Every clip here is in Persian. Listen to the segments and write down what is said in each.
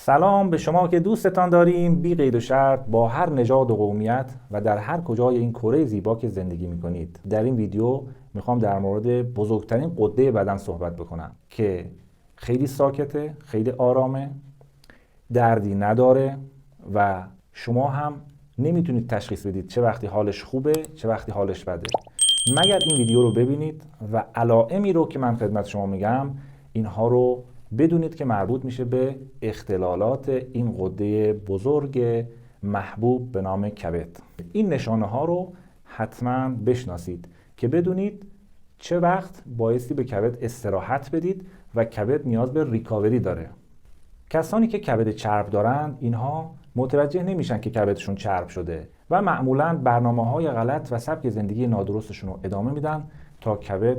سلام به شما که دوستتان داریم بی قید و شرط با هر نژاد و قومیت و در هر کجای این کره زیبا که زندگی میکنید. در این ویدیو میخوام در مورد بزرگترین غده بدن صحبت بکنم که خیلی ساکته، خیلی آرامه، دردی نداره و شما هم نمیتونید تشخیص بدید چه وقتی حالش خوبه چه وقتی حالش بده، مگر این ویدیو رو ببینید و علائمی رو که من خدمت شما میگم اینها رو بدونید که مربوط میشه به اختلالات این غده بزرگ محبوب به نام کبد. این نشانه ها رو حتما بشناسید که بدونید چه وقت بایستی به کبد استراحت بدید و کبد نیاز به ریکاوری داره. کسانی که کبد چرب دارند اینها متوجه نمیشن که کبدشون چرب شده و معمولاً برنامه‌های غلط و سبک زندگی نادرستشون رو ادامه میدن تا کبد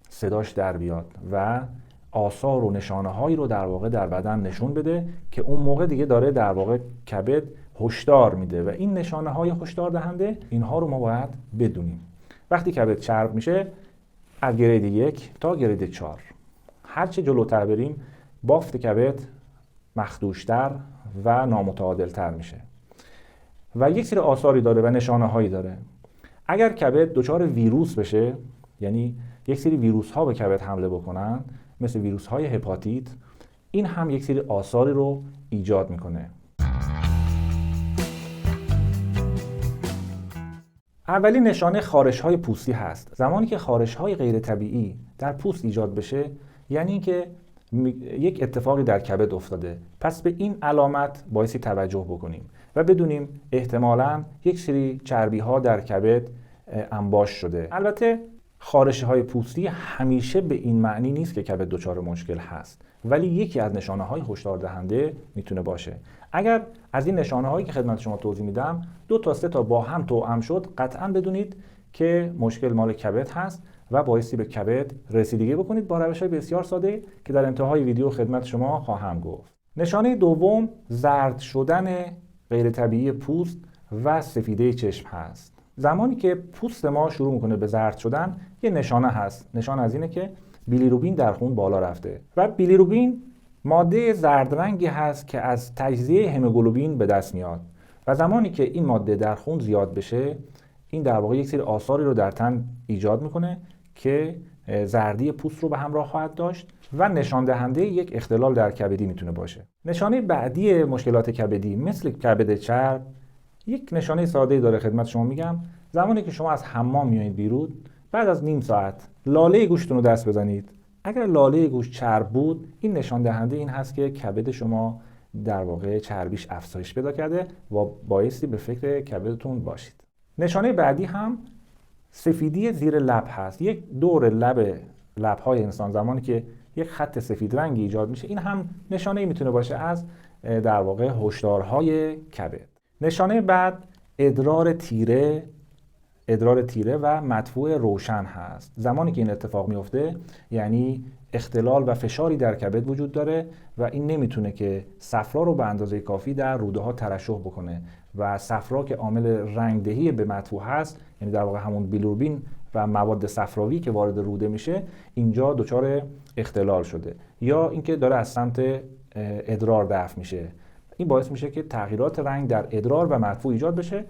صداش در بیاد و آثار و نشانه‌هایی رو در واقع در بدن نشون بده که اون موقع دیگه داره در واقع کبد هشدار میده و این نشانه‌های هشدار دهنده اینها رو ما باید بدونیم. وقتی کبد چرب میشه از گرید 1 تا گرید 4 هرچه جلوتر بریم بافت کبد مخدوشتر و نامتعادلتر میشه و یک سری آثاری داره و نشانه‌هایی داره. اگر کبد دچار ویروس بشه، یعنی یک سری ویروس ها به کبد حمله بکنن مثل ویروس های هپاتیت، این هم یک سری آثاری رو ایجاد میکنه. اولین نشانه خارش های پوستی هست. زمانی که خارش های غیر طبیعی در پوست ایجاد بشه یعنی اینکه یک اتفاقی در کبد افتاده. پس به این علامت بایستی توجه بکنیم و بدونیم احتمالاً یک سری چربی ها در کبد انباش شده. البته خارش های پوستی همیشه به این معنی نیست که کبد دچار مشکل هست، ولی یکی از نشانه های هشدار دهنده میتونه باشه. اگر از این نشانه هایی که خدمت شما توضیح میدم 2 تا 3 تا با هم توأم شد، قطعاً بدونید که مشکل مال کبد هست و بایستی به کبد رسیدگی بکنید با روش‌های بسیار ساده که در انتهای ویدیو خدمت شما خواهم گفت. نشانه دوم زرد شدن غیر طبیعی پوست و سفیده چشم هست. زمانی که پوست ما شروع میکنه به زرد شدن یه نشانه هست. نشانه از اینه که بیلیروبین در خون بالا رفته و بیلیروبین ماده زرد رنگی هست که از تجزیه هموگلوبین به دست میاد و زمانی که این ماده در خون زیاد بشه این در واقع یک سری آثاری رو در تن ایجاد میکنه که زردی پوست رو به همراه خواهد داشت و نشان دهنده یک اختلال در کبدی میتونه باشه. نشانه بعدی مشکلات کبدی مثل کبد چرب یک نشانه ساده‌ای داره خدمت شما میگم. زمانی که شما از حمام میایید بیرون بعد از نیم ساعت لاله گوشتون رو دست بزنید، اگر لاله گوشت چرب بود این نشان دهنده این هست که کبد شما در واقع چربیش افزایش پیدا کرده و بایستی به فکر کبدتون باشید. نشانه بعدی هم سفیدی زیر لب هست. یک دور لب‌های انسان زمانی که یک خط سفید رنگی ایجاد میشه این هم نشانه‌ای میتونه باشه از در واقع هشدارهای کبد. نشانه بعد ادرار تیره و مدفوع روشن هست. زمانی که این اتفاق میفته یعنی اختلال و فشاری در کبد وجود داره و این نمیتونه که صفرا رو به اندازه کافی در روده ها ترشح بکنه و صفرا که عامل رنگدهی به مدفوع هست، یعنی در واقع همون بیلیروبین و مواد صفراوی که وارد روده میشه، اینجا دچار اختلال شده یا اینکه داره از سمت ادرار دفع میشه. این باعث میشه که تغییرات رنگ در ادرار و مدفوع ایجاد بشه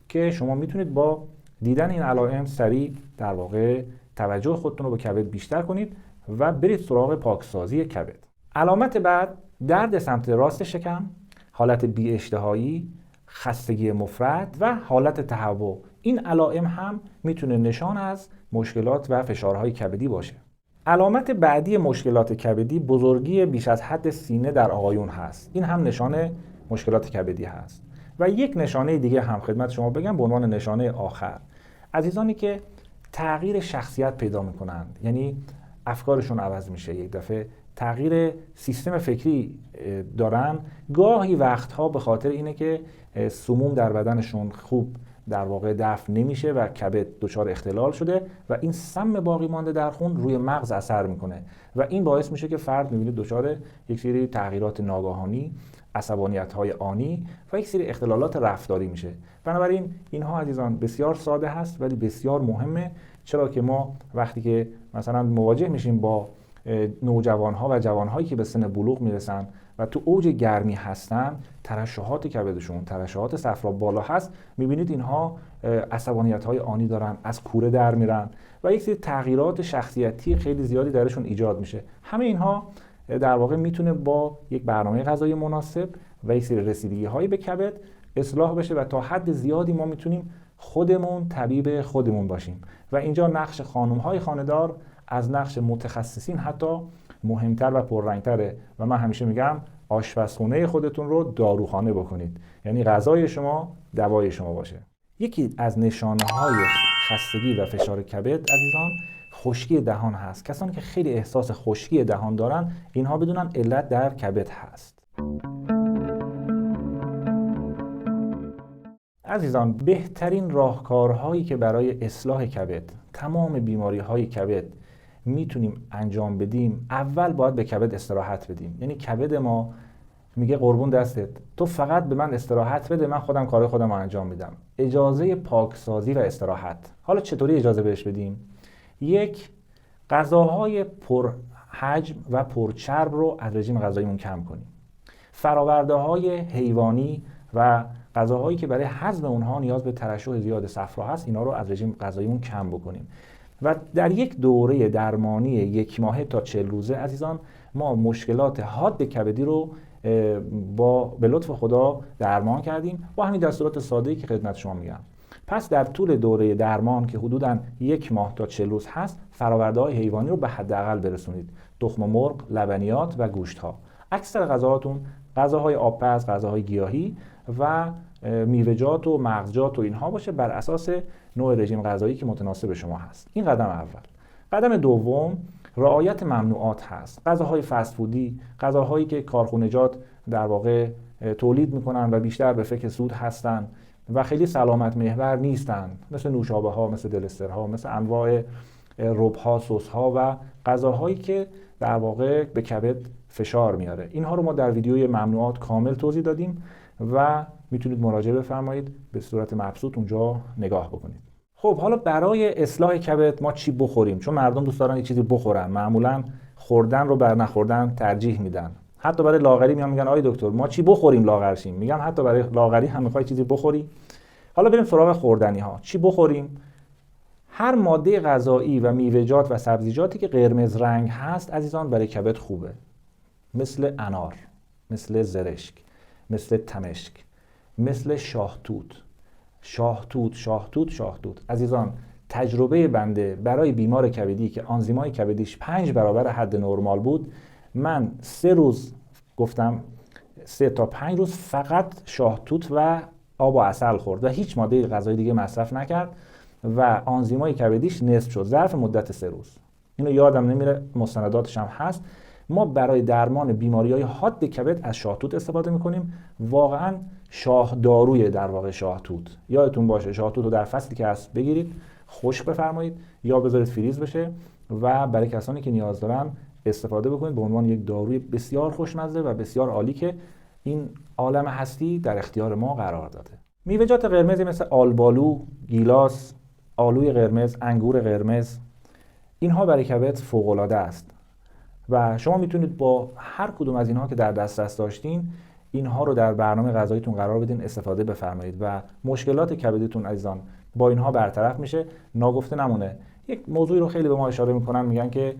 که شما میتونید با دیدن این علائم سریع در واقع توجه خودتون رو به کبد بیشتر کنید و برید سراغ پاکسازی کبد. علامت بعد درد سمت راست شکم، حالت بی اشتهایی، خستگی مفرط و حالت تهوع. این علائم هم میتونه نشان از مشکلات و فشارهای کبدی باشه. علامت بعدی مشکلات کبدی بزرگی بیش از حد سینه در آقایون هست. این هم نشانه مشکلات کبدی هست. و یک نشانه دیگه هم خدمت شما بگم به عنوان نشانه آخر. عزیزانی که تغییر شخصیت پیدا میکنند، یعنی افکارشون عوض میشه، یک دفعه تغییر سیستم فکری دارن، گاهی وقتها به خاطر اینه که سموم در بدنشون خوب در واقع دفع نمیشه و کبد دچار اختلال شده و این سم باقی مانده در خون روی مغز اثر میکنه و این باعث میشه که فرد میبینید دچار یک سری تغییرات ناگهانی، عصبانیت‌های آنی و یک سری اختلالات رفتاری میشه. بنابراین اینها عزیزان بسیار ساده هست ولی بسیار مهمه، چرا که ما وقتی که مثلا مواجه میشیم با نوجوانها و جوانهایی که به سن بلوغ میرسن و تو اوج گرمی هستن، ترشحات کبدشون، ترشحات صفرا بالا هست، میبینید اینها عصبانیت‌های آنی دارن، از کوره در میرن و یک سری تغییرات شخصیتی خیلی زیادی درشون ایجاد میشه. همه اینها در واقع میتونه با یک برنامه غذایی مناسب و یک سری رسیدگی‌هایی به کبد اصلاح بشه و تا حد زیادی ما میتونیم خودمون طبیب خودمون باشیم و اینجا نقش خانم‌های خانه‌دار از نقش متخصصین حتی مهمتر و پررنگتره و من همیشه میگم آشپزخونه خودتون رو داروخانه بکنید، یعنی غذای شما دوای شما باشه. یکی از نشانه‌های خستگی و فشار کبد عزیزان خشکی دهان هست. کسانی که خیلی احساس خشکی دهان دارن اینها بدونن علت در کبد هست. عزیزان بهترین راهکارهایی که برای اصلاح کبد، تمام بیماری‌های کبد میتونیم انجام بدیم، اول باید به کبد استراحت بدیم. یعنی کبد ما میگه قربون دستت، تو فقط به من استراحت بده، من خودم کار خودم رو انجام میدم. اجازه پاکسازی و استراحت. حالا چطوری اجازه بهش بدیم؟ یک، غذاهای پرحجم و پرچرب رو از رژیم غذاییمون کم کنیم. فرآورده‌های حیوانی و غذاهایی که برای هضم اونها نیاز به ترشح زیاد صفرا هست، اینا رو از رژیم غذاییمون کم بکنیم. و در یک دوره درمانی 1 ماهه تا 40 روزه عزیزان ما مشکلات حاد کبدی رو به لطف خدا درمان کردیم با همین دستورات ساده‌ای که خدمت شما میگم. پس در طول دوره درمان که حدوداً 1 ماه تا 40 روز هست، فرآورده‌های حیوانی رو به حداقل برسونید. تخم مرغ، لبنیات و گوشت‌ها. اکثر غذاهاتون غذاهای آبپز، غذاهای گیاهی و میوه‌جات و مغزجات و اینها باشه بر اساس نوع رژیم غذایی که متناسب شما هست. این قدم اول. قدم دوم رعایت ممنوعات هست. غذاهای فست فودی، غذاهایی که کارخونجات در واقع تولید میکنن و بیشتر به فکر سود هستن و خیلی سلامت محور نیستن، مثل نوشابه ها، مثل دلسترها، مثل انواع رب‌ها، سس‌ها و غذاهایی که در واقع به کبد فشار میاره. اینها رو ما در ویدیوی ممنوعات کامل توضیح دادیم و میتونید مراجعه بفرمایید، به صورت مبسوط اونجا نگاه بکنید. خب حالا برای اصلاح کبد ما چی بخوریم؟ چون مردم دوست دارن یه چیزی بخورن، معمولا خوردن رو بر نخوردن ترجیح میدن. حتی برای لاغری میگن آی دکتر ما چی بخوریم لاغر شیم؟ میگم حتی برای لاغری هم میخوای چیزی بخوری؟ حالا بریم سراغ خوردنی ها. چی بخوریم؟ هر ماده غذایی و میوه‌جات و سبزیجاتی که قرمز رنگ هست عزیزان برای کبد خوبه. مثل انار، مثل زرشک، مثل تمشک، مثل شاهتوت. عزیزان تجربه بنده برای بیمار کبدی که آنزیمای کبدیش 5 برابر حد نرمال بود، من 3 روز گفتم 3 تا 5 روز فقط شاهتوت و آب و عسل خورد و هیچ ماده غذایی دیگه مصرف نکرد و آنزیمای کبدیش نصف شد ظرف مدت 3 روز. اینو یادم نمیره، مستنداتش هم هست. ما برای درمان بیماری‌های حاد کبد از شاهتوت استفاده می‌کنیم. واقعاً شاهداروی در واقع شاهتوت. یادتون باشه شاهتوت رو در فصلی که هست بگیرید، خشک بفرمایید یا بذارید فریز بشه و برای کسانی که نیاز دارن استفاده بکنید به عنوان یک داروی بسیار خوشمزه و بسیار عالی که این عالم هستی در اختیار ما قرار داده. میوه‌جات قرمزی مثل آلبالو، گیلاس، آلوی قرمز، انگور قرمز، اینها برای کبد فوق‌العاده است. و شما میتونید با هر کدوم از اینها که در دسترس داشتین اینها رو در برنامه غذاییتون قرار بدین، استفاده بفرمایید و مشکلات کبدیتون عزیزان با اینها برطرف میشه. ناگفته نمونه. یک موضوعی رو خیلی به ما اشاره میکنن، میگن که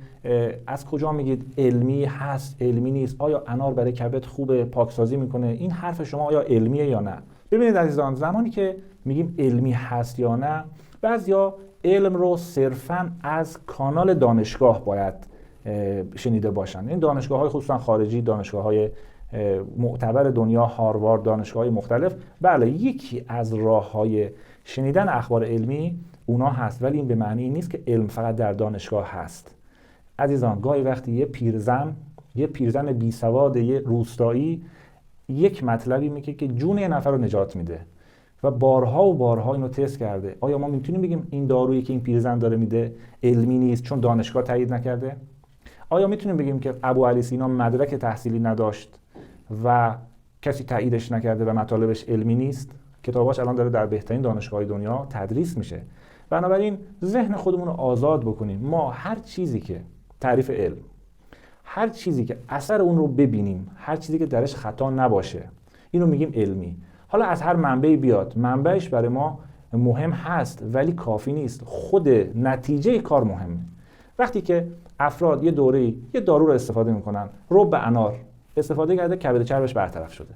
از کجا میگید علمی هست علمی نیست؟ آیا انار برای کبد خوبه، پاکسازی میکنه؟ این حرف شما آیا علمیه یا نه؟ ببینید عزیزان، زمانی که میگیم علمی هست یا نه، بعضیا علم رو صرفاً از کانال دانشگاه باید شنیده باشن. این دانشگاه‌های خصوصا خارجی، دانشگاه‌های معتبر دنیا، هاروارد، دانشگاه‌های مختلف، بله یکی از راه‌های شنیدن اخبار علمی اونا هست، ولی این به معنی نیست که علم فقط در دانشگاه هست. عزیزان گاهی وقتی یه پیرزن بی سواد یه روستایی یک مطلبی میگه که جون یه نفر رو نجات میده و بارها و بارها اینو تست کرده. آیا ما میتونیم بگیم این دارویی که این پیرزن داره میده علمی نیست چون دانشگاه تایید نکرده؟ آیا میتونیم بگیم که ابوعلی سینا مدرک تحصیلی نداشت و کسی تاییدش نکرده و مطالبش علمی نیست؟ کتاباش الان داره در بهترین دانشگاه‌های دنیا تدریس میشه. بنابراین ذهن خودمون رو آزاد بکنیم. ما هر چیزی که تعریف علم، هر چیزی که اثر اون رو ببینیم، هر چیزی که درش خطا نباشه، اینو میگیم علمی. حالا از هر منبعی بیاد، منبعش برای ما مهم هست ولی کافی نیست، خود نتیجه کار مهمه. وقتی که افراد یه دوره‌ای یه دارو رو استفاده میکنن، رب انار استفاده کرده، کبد چربش برطرف شده.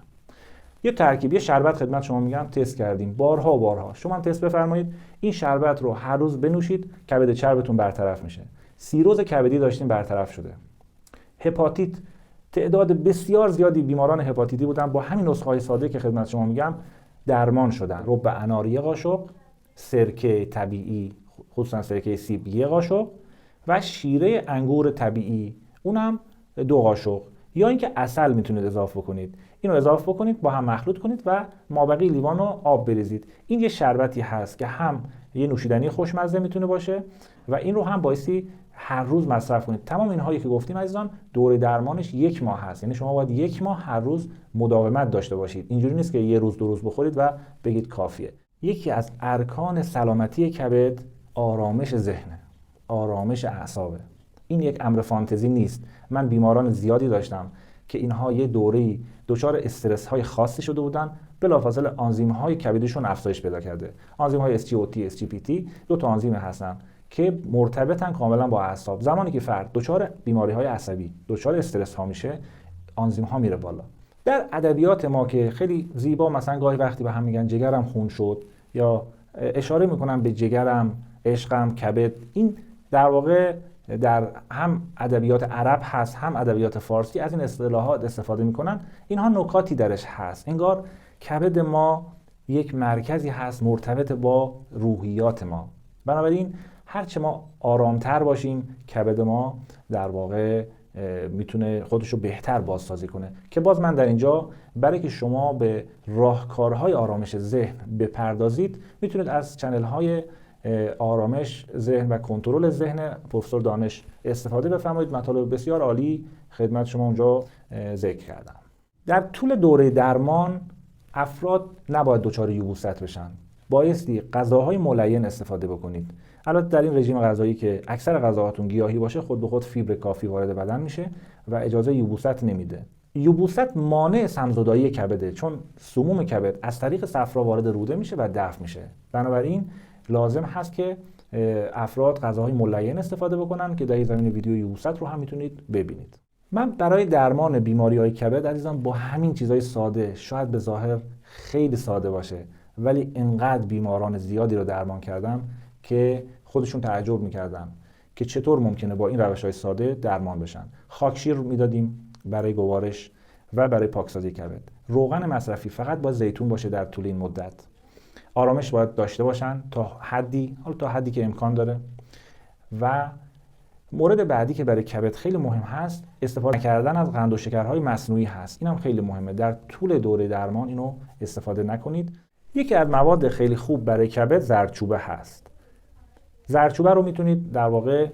یه ترکیب، یه شربت خدمت شما میگم تست کردیم بارها و بارها، شما هم تست بفرمایید، این شربت رو هر روز بنوشید، کبد چربتون برطرف میشه. سیروز کبدی داشتین برطرف شده. هپاتیت، تعداد بسیار زیادی بیماران هپاتیتی بودن با همین نسخه‌های ساده که خدمت شما میگم درمان شدن. رب انار یه قاشق، سرکه طبیعی خصوصا سرکه سیب یه قاشق و شیره انگور طبیعی اونم 2 قاشق، یا اینکه عسل میتونید اضافه کنید. اینو اضافه بکنید، با هم مخلوط کنید و مابقی لیوان رو آب بریزید. این یه شربتی هست که هم یه نوشیدنی خوشمزه میتونه باشه و این رو هم بایستی هر روز مصرف کنید. تمام اینهایی که گفتیم عزیزان دوره درمانش 1 ماه هست، یعنی شما باید 1 ماه هر روز مداومت داشته باشید. اینجوری نیست که یه روز 2 روز بخورید و بگید کافیه. یکی از ارکان سلامتی کبد آرامش ذهنه، آرامش اعصابه. این یک امر فانتزی نیست. من بیماران زیادی داشتم که اینها یه دوره‌ای دچار استرس های خاصی شده بودن، بلافاصله آنزیم های کبدشون افزایش پیدا کرده. آنزیم های SGOT، SGPT 2 تا آنزیم هستن که مرتبطن کاملا با اعصاب. زمانی که فرد دچار بیماری های عصبی، دچار استرس ها میشه، آنزیم ها میره بالا. در ادبیات ما که خیلی زیبا مثلا گاهی وقتی به هم میگن جگرم خون شد یا اشاره میکنن به جگرم، عشقم، کبد، این در واقع در هم ادبیات عرب هست هم ادبیات فارسی از این اصطلاحات استفاده میکنن. اینها نکاتی درش هست، انگار کبد ما یک مرکزی هست مرتبط با روحیات ما. بنابراین هرچه ما آرامتر باشیم کبد ما در واقع میتونه خودشو بهتر بازسازی کنه. که باز من در اینجا برای که شما به راهکارهای آرامش ذهن بپردازید میتونید از چنل‌های آرامش ذهن و کنترل ذهن پروفسور دانش استفاده بفرمایید. مطالب بسیار عالی خدمت شما اونجا ذکر کردم. در طول دوره درمان افراد نباید دچار یبوست بشن، بایستی غذاهای ملین استفاده بکنید. البته در این رژیم غذایی که اکثر غذاهاتون گیاهی باشه خود به خود فیبر کافی وارد بدن میشه و اجازه یبوست نمیده. یبوست مانع سمزدایی کبده، چون سموم کبد از طریق صفرا وارد روده میشه و دفع میشه. بنابراین لازم هست که افراد غذاهای ملین استفاده بکنن که در این زمینه ویدیو یبوست رو هم میتونید ببینید. من برای درمان بیماری‌های کبد عزیزان با همین چیزای ساده، شاید به ظاهر خیلی ساده باشه ولی انقدر بیماران زیادی رو درمان کردم که خودشون تعجب میکردن که چطور ممکنه با این روش‌های ساده درمان بشن. خاکشیر میدادیم برای گوارش و برای پاکسازی کبد. روغن مصرفی فقط با زیتون باشه در طول این مدت. آرامش باید داشته باشن تا حدی که امکان داره. و مورد بعدی که برای کبد خیلی مهم هست استفاده کردن از قند و شکرهای مصنوعی هست. اینم خیلی مهمه، در طول دوره درمان اینو استفاده نکنید. یکی از مواد خیلی خوب برای کبد زردچوبه هست. زردچوبه رو میتونید در واقع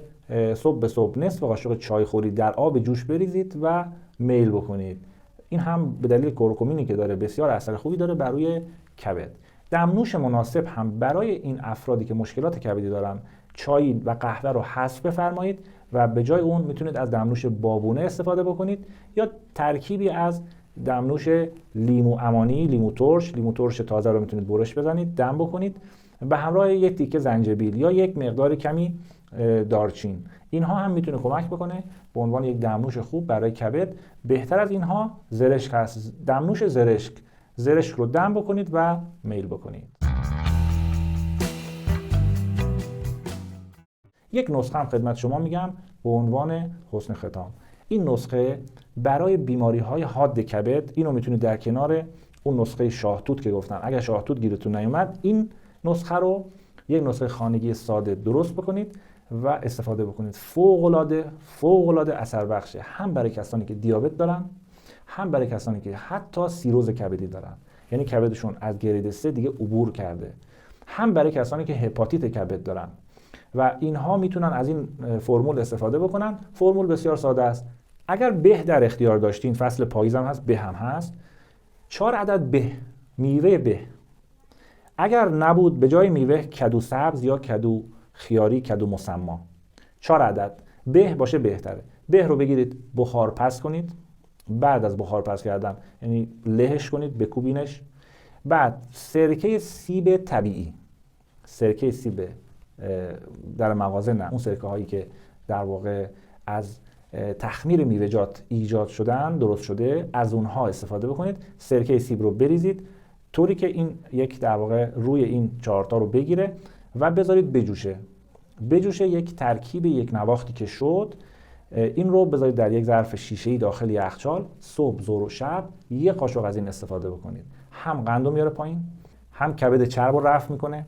صبح به صبح نصف قاشق چای خوری در آب جوش بریزید و میل بکنید. این هم به دلیل کورکومینی که داره بسیار اثر خوبی داره بر روی کبد. دمنوش مناسب هم برای این افرادی که مشکلات کبدی دارن، چای و قهوه رو حذف بفرمایید و به جای اون میتونید از دمنوش بابونه استفاده بکنید یا ترکیبی از دمنوش لیمو عمانی، لیمو ترش تازه رو میتونید برش بزنید، دم بکنید به همراه یک تیکه زنجبیل یا یک مقدار کمی دارچین. اینها هم میتونه کمک بکنه به عنوان یک دمنوش خوب برای کبد. بهتر از اینها زرشک هست، دمنوش زرشک رو دم بکنید و میل بکنید. یک نسخه هم خدمت شما میگم به عنوان حسن ختام. این نسخه برای بیماری‌های حاد کبد، اینو میتونید در کنار اون نسخه شاهتوت که گفتم اگر شاهتوت گیرتون نیومد این نسخه رو یک نسخه خانگی ساده درست بکنید و استفاده بکنید. فوق العاده اثر بخشه، هم برای کسانی که دیابت دارن هم برای کسانی که حتی سیروز کبدی دارن، یعنی کبدشون از گرید 3 دیگه عبور کرده، هم برای کسانی که هپاتیت کبد دارن و اینها میتونن از این فرمول استفاده بکنن. فرمول بسیار ساده است. اگر به در اختیار داشتین، فصل پاییز هم هست، به هم هست، 4 عدد به، میوه به. اگر نبود به جای میوه کدو سبز یا کدو خیاری، کدو مسما، 4 عدد به باشه بهتره. به رو بگیرید بخار پس کنید. بعد از بخار پس کردن یعنی لهش کنید، بکوبینش. بعد سرکه سیب طبیعی، سرکه سیب در مغازه نه، اون سرکه هایی که در واقع از تخمیر میوه‌جات ایجاد شدن، درست شده، از اونها استفاده بکنید. سرکه سیب رو بریزید طوری که این یک در واقع روی این 4 تا رو بگیره و بذارید بجوشه. بجوشه یک ترکیب یک نواختی که شد، این رو بذارید در یک ظرف شیشه‌ای داخل یخچال. صبح، ظهر و شب یه قاشق از این استفاده بکنید. هم قندو میاره پایین، هم کبد چرب رو رفع میکنه،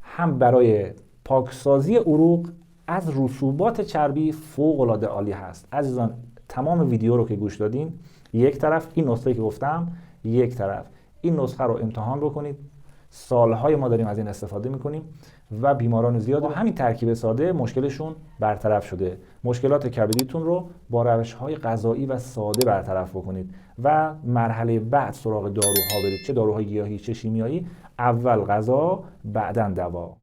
هم برای پاکسازی عروق از رسوبات چربی فوق‌العاده عالی هست. عزیزان تمام ویدیو رو که گوش دادین، یک طرف این نسخه که گفتم، یک طرف این نسخه رو امتحان بکنید. سالهای ما داریم از این استفاده میکنیم و بیماران زیاد با همین ترکیب ساده مشکلشون برطرف شده. مشکلات کبدیتون رو با روش‌های غذایی و ساده برطرف بکنید و مرحله بعد سراغ داروها برید، چه داروهای گیاهی چه شیمیایی. اول غذا، بعداً دوا.